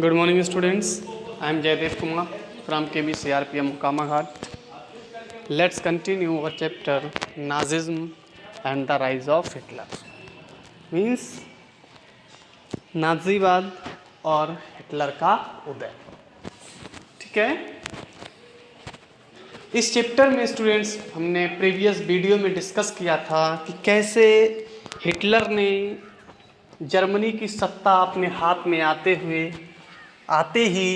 Good morning, students. I am Jaydev Kumar from KB CRPM Kamaghat. Let's continue our chapter Nazism and the rise of Hitler. Means नाजीवाद और Hitler का उदय. ठीक है. इस chapter में students हमने previous video में discuss किया था कि कैसे हिटलर ने जर्मनी की सत्ता अपने हाथ में आते ही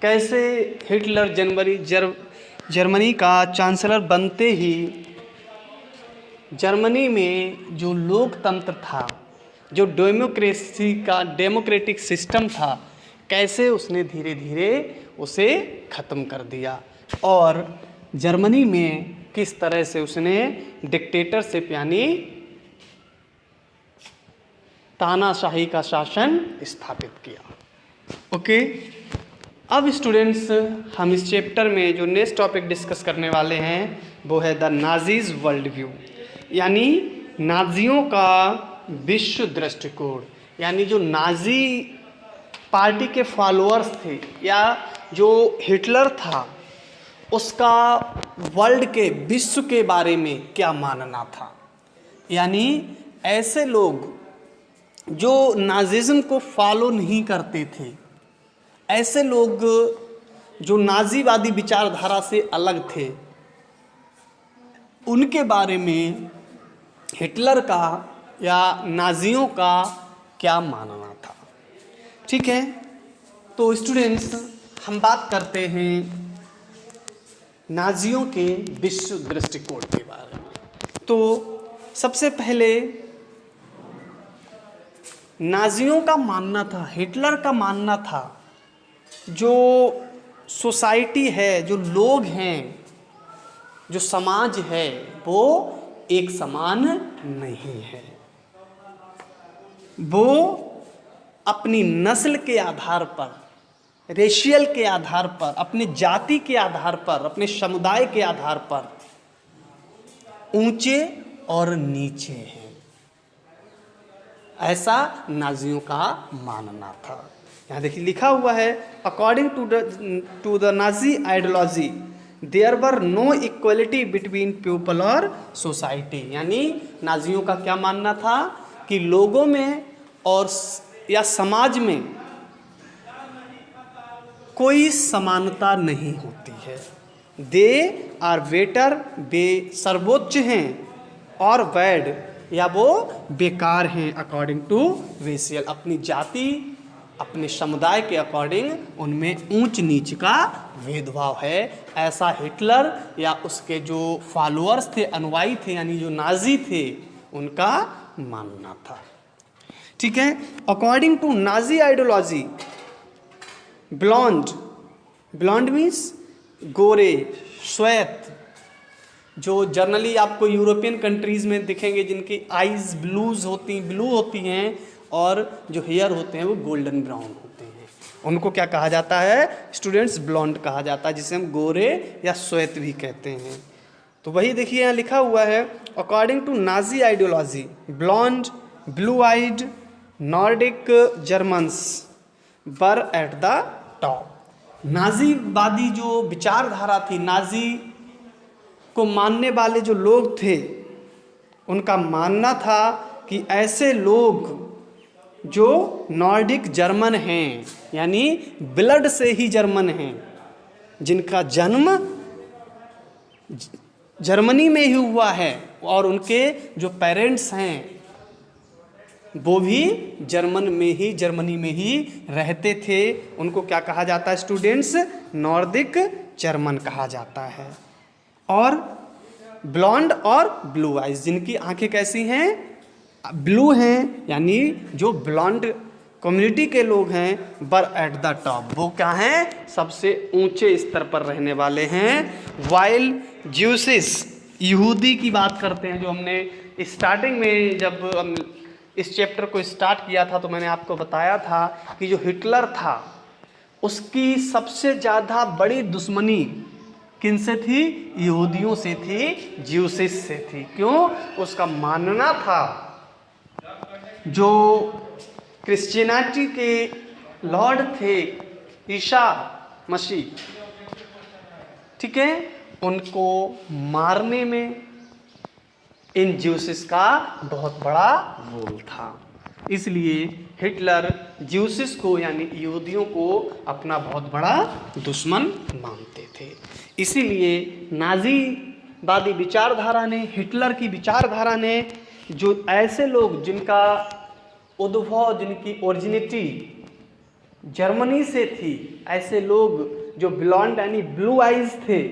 कैसे हिटलर जर्मनी का चांसलर बनते ही जर्मनी में जो लोकतंत्र था, जो डेमोक्रेटिक सिस्टम था, कैसे उसने धीरे धीरे उसे ख़त्म कर दिया और जर्मनी में किस तरह से उसने डिक्टेटरशिप यानी तानाशाही का शासन स्थापित किया. ओके. अब स्टूडेंट्स हम इस चैप्टर में जो नेक्स्ट टॉपिक डिस्कस करने वाले हैं वो है द नाजीज वर्ल्ड व्यू, यानी नाजियों का विश्व दृष्टिकोण. यानी जो नाजी पार्टी के फॉलोअर्स थे या जो हिटलर था उसका वर्ल्ड के विश्व के बारे में क्या मानना था. यानी ऐसे लोग जो नाजिज्म को फॉलो नहीं करते थे, ऐसे लोग जो नाजीवादी विचारधारा से अलग थे, उनके बारे में हिटलर का या नाजियों का क्या मानना था. ठीक है. तो स्टूडेंट्स हम बात करते हैं नाजियों के विश्व दृष्टिकोण के बारे में. तो सबसे पहले नाजियों का मानना था, हिटलर का मानना था, जो सोसाइटी है, जो लोग हैं, जो समाज है, वो एक समान नहीं है. वो अपनी नस्ल के आधार पर, रेशियल के आधार पर, अपने जाति के आधार पर, अपने समुदाय के आधार पर ऊंचे और नीचे हैं, ऐसा नाजियों का मानना था. यहाँ देखिए लिखा हुआ है, according to the Nazi ideology there were no equality between people और सोसाइटी. यानी नाजियों का क्या मानना था कि लोगों में और या समाज में कोई समानता नहीं होती है. दे आर बेटर, वे सर्वोच्च हैं, और बैड या वो बेकार हैं अकॉर्डिंग टू रेशियल. अपनी जाति, अपने समुदाय के अकॉर्डिंग उनमें ऊंच नीच का भेदभाव है. ऐसा हिटलर या उसके जो फॉलोअर्स थे, अनुयायी थे, यानी जो नाजी थे, उनका मानना था. ठीक है. According to Nazi ideology blonde means गोरे, श्वेत, जो जनरली आपको यूरोपियन कंट्रीज़ में दिखेंगे जिनकी आइज़ ब्लू होती हैं और जो हेयर होते हैं वो गोल्डन ब्राउन होते हैं, उनको क्या कहा जाता है स्टूडेंट्स? ब्लॉन्ड कहा जाता है, जिसे हम गोरे या श्वेत भी कहते हैं. तो वही देखिए यहाँ लिखा हुआ है, according to Nazi ideology blond, blue eyed Nordic Germans were at the top. नाजीवादी जो विचारधारा थी, नाजी को मानने वाले जो लोग थे, उनका मानना था कि ऐसे लोग जो नॉर्डिक जर्मन हैं, यानी ब्लड से ही जर्मन हैं, जिनका जन्म जर्मनी में ही हुआ है और उनके जो पेरेंट्स हैं वो भी जर्मनी में ही रहते थे, उनको क्या कहा जाता है स्टूडेंट्स? नॉर्डिक जर्मन कहा जाता है. और ब्लॉन्ड और ब्लू आइज, जिनकी आंखें कैसी हैं? ब्लू हैं, यानी जो ब्लॉन्ड कम्युनिटी के लोग हैं, बर एट द टॉप, वो क्या हैं? सबसे ऊंचे स्तर पर रहने वाले हैं. वाइल ज्यूसिस, यहूदी की बात करते हैं, जो हमने स्टार्टिंग में जब हम इस चैप्टर को स्टार्ट किया था तो मैंने आपको बताया था कि जो हिटलर था उसकी सबसे ज़्यादा बड़ी दुश्मनी किनसे थी? यहूदियों से थी, ज्यूसिस से थी. क्यों? उसका मानना था जो क्रिश्चियनिटी के लॉर्ड थे ईसा मसीह, ठीक है, उनको मारने में इन ज्यूसिस का बहुत बड़ा रोल था। इसलिए हिटलर ज्यूसिस को यानी यहूदियों को अपना बहुत बड़ा दुश्मन मानते थे। इसीलिए नाजीवादी विचारधारा ने, हिटलर की विचारधारा ने, जो ऐसे लोग जिनका उद्भव, जिनकी ओरिजिनिटी जर्मनी से थी, ऐसे लोग जो ब्लॉन्ड यानी ब्लू आइज थे,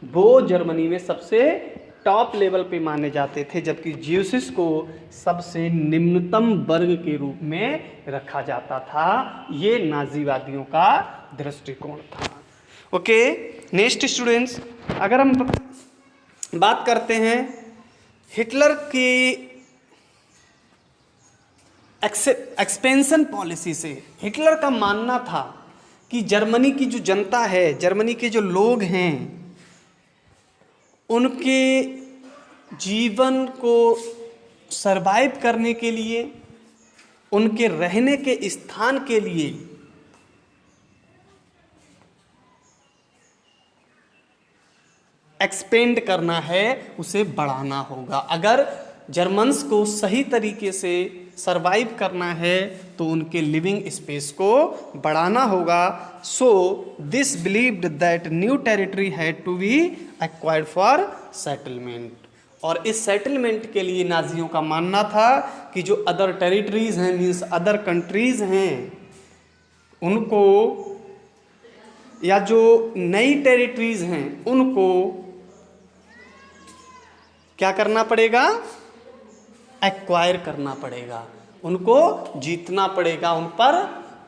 वो जर्मनी में सबसे टॉप लेवल पे माने जाते थे, जबकि ज्यूसिस को सबसे निम्नतम वर्ग के रूप में रखा जाता था। ये नाजीवादियों का दृष्टिकोण था। ओके, नेक्स्ट स्टूडेंट्स, अगर हम बात करते हैं हिटलर की एक्सपेंशन पॉलिसी से, हिटलर का मानना था कि जर्मनी की जो जनता है, जर्मनी के जो लोग हैं, उनके जीवन को सरवाइव करने के लिए, उनके रहने के स्थान के लिए एक्सपेंड करना है, उसे बढ़ाना होगा। अगर जर्मन्स को सही तरीके से सरवाइव करना है तो उनके लिविंग स्पेस को बढ़ाना होगा। So this believed that new territory had to be acquired for settlement. और इस सेटलमेंट के लिए नाजियों का मानना था कि जो अदर टेरिटरीज हैं, मीन्स अदर कंट्रीज हैं, उनको, या जो नई टेरिटरीज हैं, उनको क्या करना पड़ेगा? एक्वायर करना पड़ेगा, उनको जीतना पड़ेगा, उन पर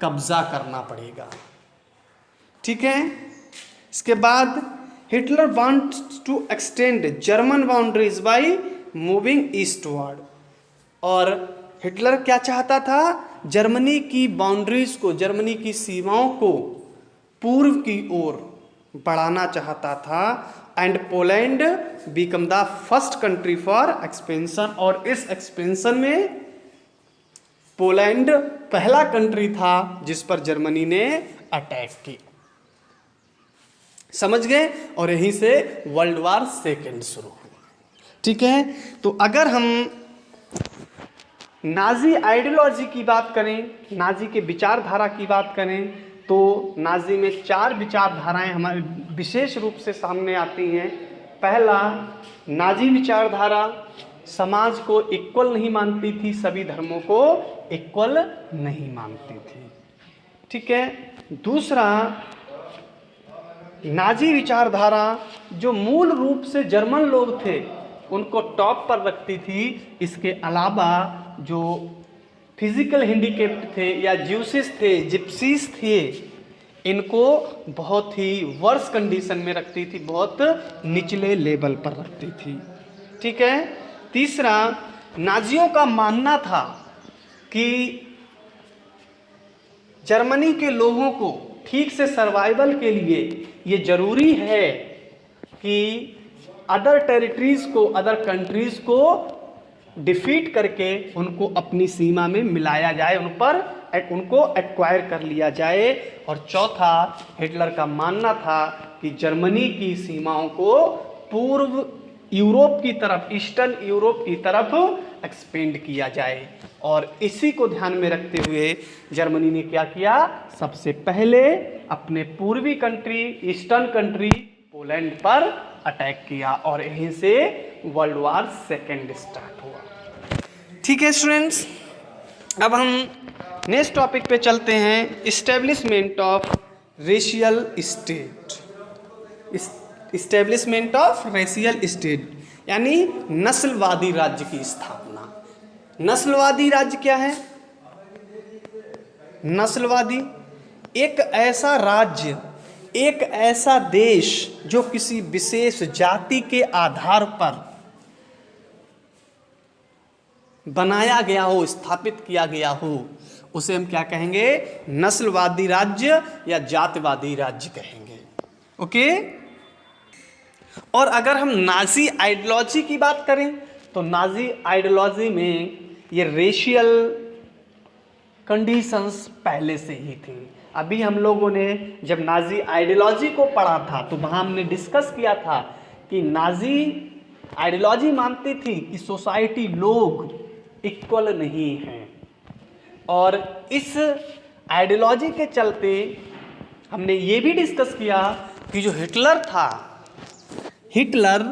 कब्जा करना पड़ेगा। ठीक है। इसके बाद Hitler wants to extend German boundaries by moving eastward. और हिटलर क्या चाहता था? जर्मनी की बाउंड्रीज को, जर्मनी की सीमाओं को पूर्व की ओर बढ़ाना चाहता था। And Poland become the first country for expansion. और इस एक्सपेंशन में पोलैंड पहला कंट्री था जिस पर जर्मनी ने अटैक की। समझ गए? और यहीं से वर्ल्ड वार सेकेंड शुरू हुआ। ठीक है। तो अगर हम नाजी आइडियोलॉजी की बात करें, नाजी के विचारधारा की बात करें, तो नाजी में 4 विचारधाराएं हमारे विशेष रूप से सामने आती हैं। पहला, नाजी विचारधारा समाज को इक्वल नहीं मानती थी, सभी धर्मों को इक्वल नहीं मानती थी। ठीक है। दूसरा, नाजी विचारधारा जो मूल रूप से जर्मन लोग थे उनको टॉप पर रखती थी। इसके अलावा जो फिजिकल हैंडीकैप्ड थे या ज्यूसिस थे, जिप्सीस थे, इनको बहुत ही वर्स कंडीशन में रखती थी, बहुत निचले लेवल पर रखती थी। ठीक है। तीसरा, नाजियों का मानना था कि जर्मनी के लोगों को ठीक से सर्वाइवल के लिए ये जरूरी है कि अदर टेरिटरीज को, अदर कंट्रीज को डिफीट करके उनको अपनी सीमा में मिलाया जाए, उनको एक्वायर कर लिया जाए। और चौथा, हिटलर का मानना था कि जर्मनी की सीमाओं को पूर्व यूरोप की तरफ, ईस्टर्न यूरोप की तरफ एक्सपेंड किया जाए। और इसी को ध्यान में रखते हुए जर्मनी ने क्या किया? सबसे पहले अपने पूर्वी कंट्री, ईस्टर्न कंट्री पोलैंड पर अटैक किया और यहीं से वर्ल्ड वार सेकेंड स्टार्ट हुआ। ठीक है स्टूडेंट्स, अब हम नेक्स्ट टॉपिक पे चलते हैं, establishment of racial state. Establishment of racial state यानी नस्लवादी राज्य की स्थापना। नस्लवादी राज्य क्या है? नस्लवादी एक ऐसा राज्य, एक ऐसा देश जो किसी विशेष जाति के आधार पर बनाया गया हो, स्थापित किया गया हो, उसे हम क्या कहेंगे? नस्लवादी राज्य या जातिवादी राज्य कहेंगे। ओके। और अगर हम नाजी आइडियोलॉजी की बात करें तो नाजी आइडियोलॉजी में ये रेशियल कंडीशंस पहले से ही थी। अभी हम लोगों ने जब नाजी आइडियोलॉजी को पढ़ा था तो वहाँ हमने डिस्कस किया था कि नाजी आइडियोलॉजी मानती थी कि सोसाइटी लोग इक्वल नहीं हैं, और इस आइडियोलॉजी के चलते हमने ये भी डिस्कस किया कि जो हिटलर था, हिटलर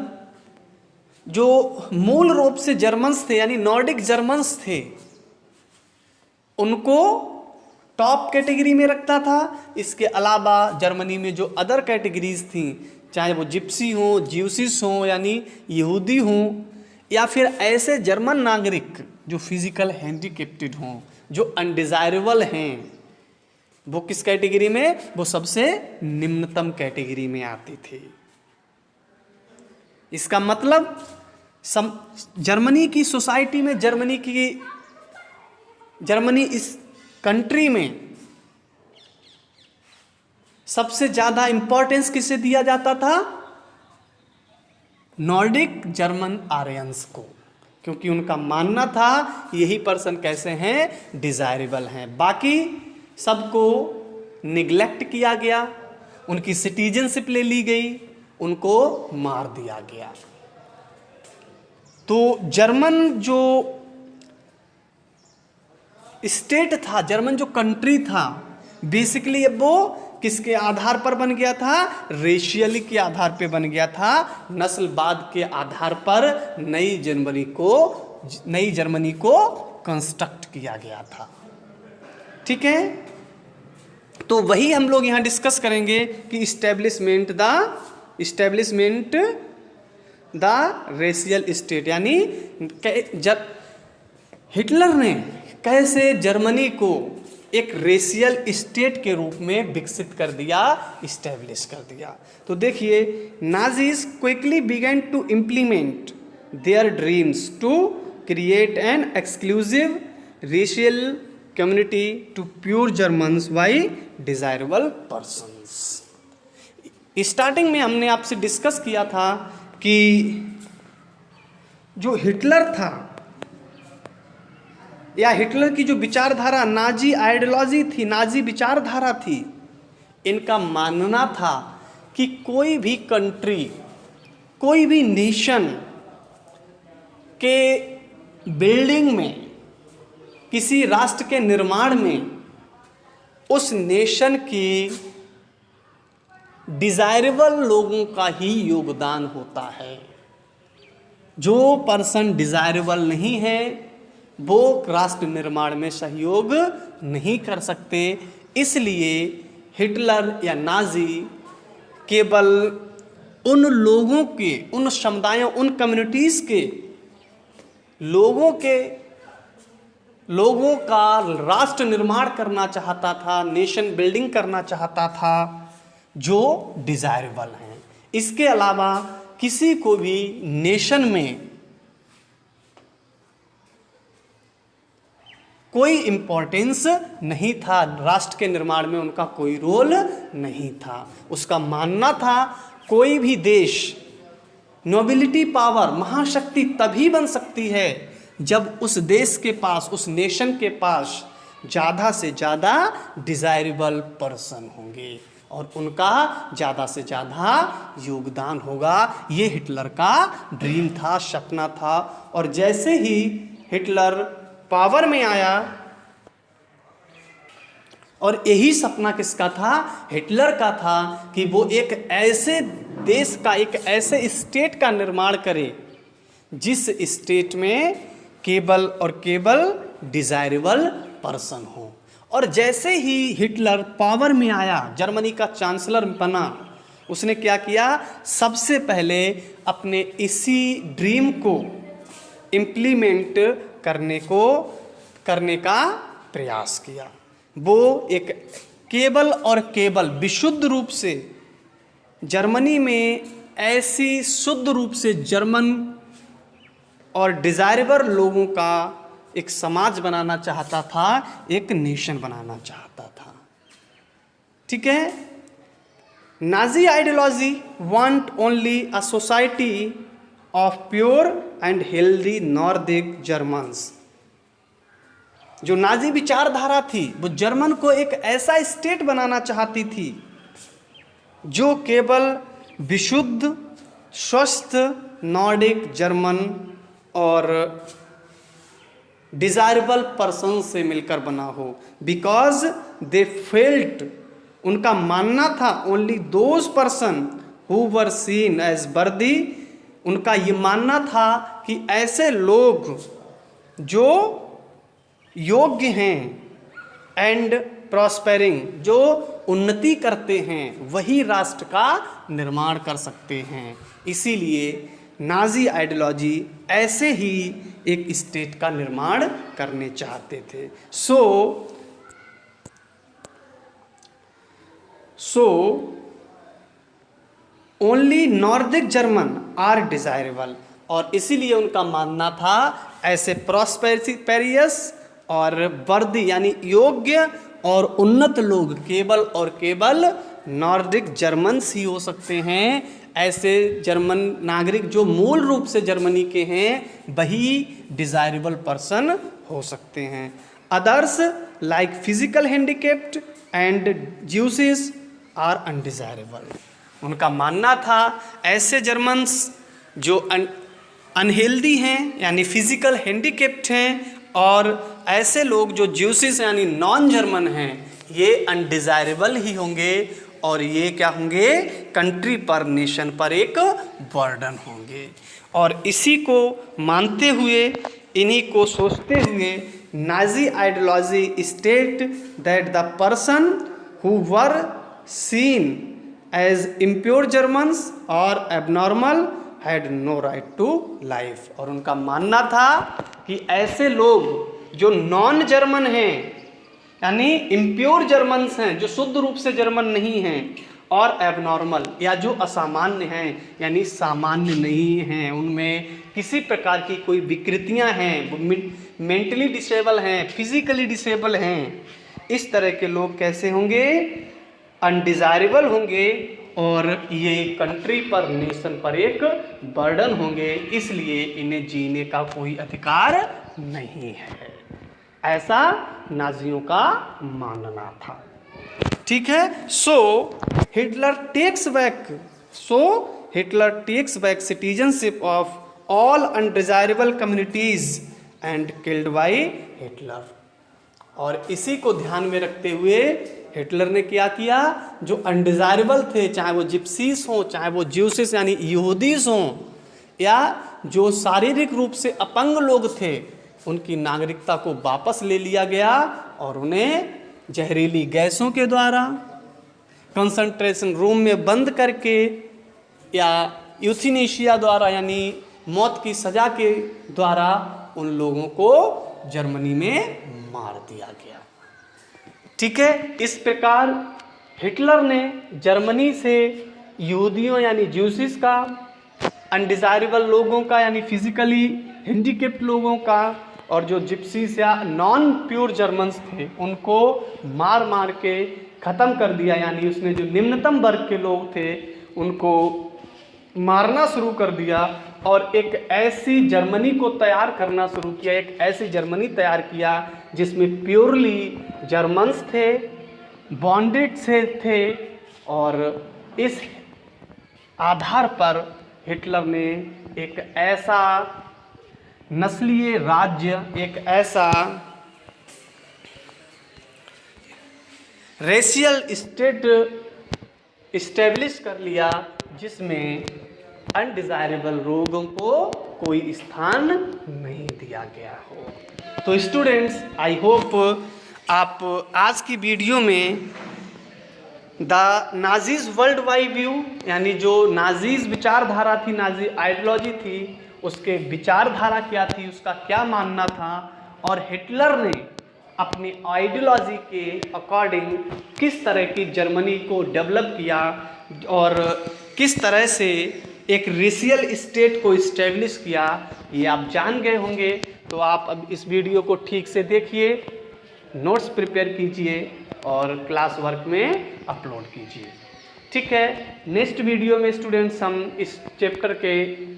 जो मूल रूप से जर्मन्स थे यानी नॉर्डिक जर्मन्स थे, उनको टॉप कैटेगरी में रखता था। इसके अलावा जर्मनी में जो अदर कैटेगरीज थी, चाहे वो जिप्सी हों, ज्यूसिस हों यानी यहूदी हों, या फिर ऐसे जर्मन नागरिक जो फिजिकल हैंडीकेप्टेड हों, जो अनडिजायरेबल हैं, वो किस कैटेगरी में, वो सबसे निम्नतम कैटेगरी में आते थे। इसका मतलब जर्मनी की सोसाइटी में, जर्मनी इस कंट्री में सबसे ज़्यादा इंपॉर्टेंस किसे दिया जाता था, नॉर्डिक जर्मन आर्यंस को, क्योंकि उनका मानना था यही पर्सन कैसे हैं, डिजायरेबल हैं। बाकी सबको निगलेक्ट किया गया, उनकी सिटीजनशिप ले ली गई, उनको मार दिया गया। तो जर्मन जो स्टेट था, जर्मन जो कंट्री था, बेसिकली अब वो किसके आधार पर बन गया था, रेशियली के आधार पे बन गया था, नस्लवाद के आधार पर नई जर्मनी को कंस्ट्रक्ट किया गया था। ठीक है, तो वही हम लोग यहाँ डिस्कस करेंगे कि इस्टेब्लिशमेंट द रेशियल स्टेट, यानी जब हिटलर ने कैसे जर्मनी को एक रेशियल स्टेट के रूप में विकसित कर दिया, इस्टेब्लिश कर दिया। तो देखिए, Nazis quickly began to implement their dreams to create an exclusive racial community to pure Germans by desirable persons. Starting में हमने आपसे डिस्कस किया था कि जो हिटलर था या हिटलर की जो विचारधारा, नाजी आइडियोलॉजी थी, नाजी विचारधारा थी, इनका मानना था कि कोई भी कंट्री, कोई भी नेशन के बिल्डिंग में, किसी राष्ट्र के निर्माण में उस नेशन की डिजायरेबल लोगों का ही योगदान होता है। जो पर्सन डिजायरेबल नहीं है वो राष्ट्र निर्माण में सहयोग नहीं कर सकते। इसलिए हिटलर या नाजी केवल उन लोगों के, उन समुदायों, उन कम्युनिटीज़ के लोगों का राष्ट्र निर्माण करना चाहता था, नेशन बिल्डिंग करना चाहता था, जो डिजायरेबल हैं। इसके अलावा किसी को भी नेशन में कोई इम्पोर्टेंस नहीं था, राष्ट्र के निर्माण में उनका कोई रोल नहीं था। उसका मानना था कोई भी देश नोबिलिटी पावर, महाशक्ति तभी बन सकती है जब उस देश के पास, उस नेशन के पास ज़्यादा से ज़्यादा डिजायरेबल पर्सन होंगे और उनका ज़्यादा से ज़्यादा योगदान होगा। ये हिटलर का ड्रीम था, सपना था। और जैसे ही हिटलर पावर में आया, और यही सपना किसका था, हिटलर का था, कि वो एक ऐसे देश का, एक ऐसे स्टेट का निर्माण करे जिस स्टेट में केवल और केवल डिजायरेबल पर्सन हो। और जैसे ही हिटलर पावर में आया, जर्मनी का चांसलर बना, उसने क्या किया, सबसे पहले अपने इसी ड्रीम को इम्प्लीमेंट करने का प्रयास किया। वो एक केवल और केवल विशुद्ध रूप से जर्मनी में ऐसी शुद्ध रूप से जर्मन और डिजायरेबल लोगों का एक समाज बनाना चाहता था, एक नेशन बनाना चाहता था। ठीक है, Nazi ideology want only a society of pure and healthy Nordic Germans जो नाजी विचारधारा थी वो जर्मन को एक ऐसा स्टेट बनाना चाहती थी जो केवल विशुद्ध, स्वस्थ, नॉर्डिक, जर्मन और डिजायरेबल पर्सन से मिलकर बना हो। बिकॉज दे फेल्ट, उनका मानना था only those person who were seen as worthy, उनका ये मानना था कि ऐसे लोग जो योग्य हैं एंड प्रॉस्पेरिंग, जो उन्नति करते हैं, वही राष्ट्र का निर्माण कर सकते हैं। इसीलिए नाजी आइडियोलॉजी ऐसे ही एक स्टेट का निर्माण करने चाहते थे। So only Nordic German are desirable, और इसीलिए उनका मानना था ऐसे प्रॉस्पेरियस और वर्दी यानी योग्य और उन्नत लोग केवल और केवल नॉर्डिक जर्मन्स ही हो सकते हैं। ऐसे जर्मन नागरिक जो मूल रूप से जर्मनी के हैं वही डिजायरेबल पर्सन हो सकते हैं। Others like physical handicapped and Jews are undesirable. उनका मानना था ऐसे जर्मन्स जो अनहेल्दी हैं यानी फिजिकल हैंडीकेप्ड हैं, और ऐसे लोग जो ज्यूसिस यानी नॉन जर्मन हैं ये अनडिजायरेबल ही होंगे, और ये क्या होंगे, कंट्री पर, नेशन पर एक बर्डन होंगे। और इसी को मानते हुए, इन्हीं को सोचते हुए Nazi ideology state that the person who were seen as impure Germans और abnormal had no right to life. और उनका मानना था कि ऐसे लोग जो नॉन जर्मन हैं यानी इम्प्योर जर्मन्स हैं, जो शुद्ध रूप से जर्मन नहीं हैं, और एबनॉर्मल या जो असामान्य हैं यानी सामान्य नहीं हैं, उनमें किसी प्रकार की कोई विकृतियां हैं, वो मेंटली डिसेबल हैं, फिजिकली डिसेबल हैं, इस तरह के लोग कैसे होंगे, अनडिजायरेबल होंगे, और ये कंट्री पर, नेशन पर एक बर्डन होंगे, इसलिए इन्हें जीने का कोई अधिकार नहीं है। ऐसा नाजियों का मानना था। ठीक है। So Hitler takes back citizenship of all undesirable communities and killed by Hitler. और इसी को ध्यान में रखते हुए हिटलर ने क्या किया, जो अनडिजायरेबल थे, चाहे वो जिप्सीस हों, चाहे वो ज्यूसिस यानी यहूदीस हों, या जो शारीरिक रूप से अपंग लोग थे, उनकी नागरिकता को वापस ले लिया गया और उन्हें जहरीली गैसों के द्वारा, कंसंट्रेशन रूम में बंद करके, या यूथेनेशिया द्वारा यानी मौत की सजा के द्वारा उन लोगों को जर्मनी में मार दिया गया। ठीक है। इस प्रकार हिटलर ने जर्मनी से यहूदियों यानी ज्यूसिस का, अनडिजायरेबल लोगों का यानी फिजिकली हैंडीकेप्ड लोगों का, और जो जिप्सीस या नॉन प्योर जर्मन्स थे उनको मार मार के ख़त्म कर दिया। यानी उसने जो निम्नतम वर्ग के लोग थे उनको मारना शुरू कर दिया, और एक ऐसी जर्मनी को तैयार करना शुरू किया, एक ऐसी जर्मनी तैयार किया जिसमें प्योरली जर्मन्स थे, बॉन्डेड से थे, और इस आधार पर हिटलर ने एक ऐसा नस्लीय राज्य, एक ऐसा रेशियल स्टेट इस्टेब्लिश कर लिया जिसमें अनडिजायरेबल लोगों को कोई स्थान नहीं दिया गया हो। तो स्टूडेंट्स, आई होप आप आज की वीडियो में the Nazis world wide view यानी जो नाजीज विचारधारा थी, नाजी आइडियोलॉजी थी, उसके विचारधारा क्या थी, उसका क्या मानना था, और हिटलर ने अपनी आइडियोलॉजी के अकॉर्डिंग किस तरह की जर्मनी को डेवलप किया और किस तरह से एक रेशियल स्टेट को इस्टेब्लिश किया, ये आप जान गए होंगे। तो आप अब इस वीडियो को ठीक से देखिए, नोट्स प्रिपेयर कीजिए और क्लास वर्क में अपलोड कीजिए। ठीक है। नेक्स्ट वीडियो में स्टूडेंट्स हम इस चैप्टर के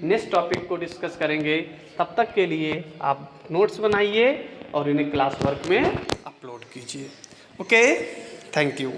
नेक्स्ट टॉपिक को डिस्कस करेंगे। तब तक के लिए आप नोट्स बनाइए और इन्हें क्लास वर्क में अपलोड कीजिए। Okay, thank you.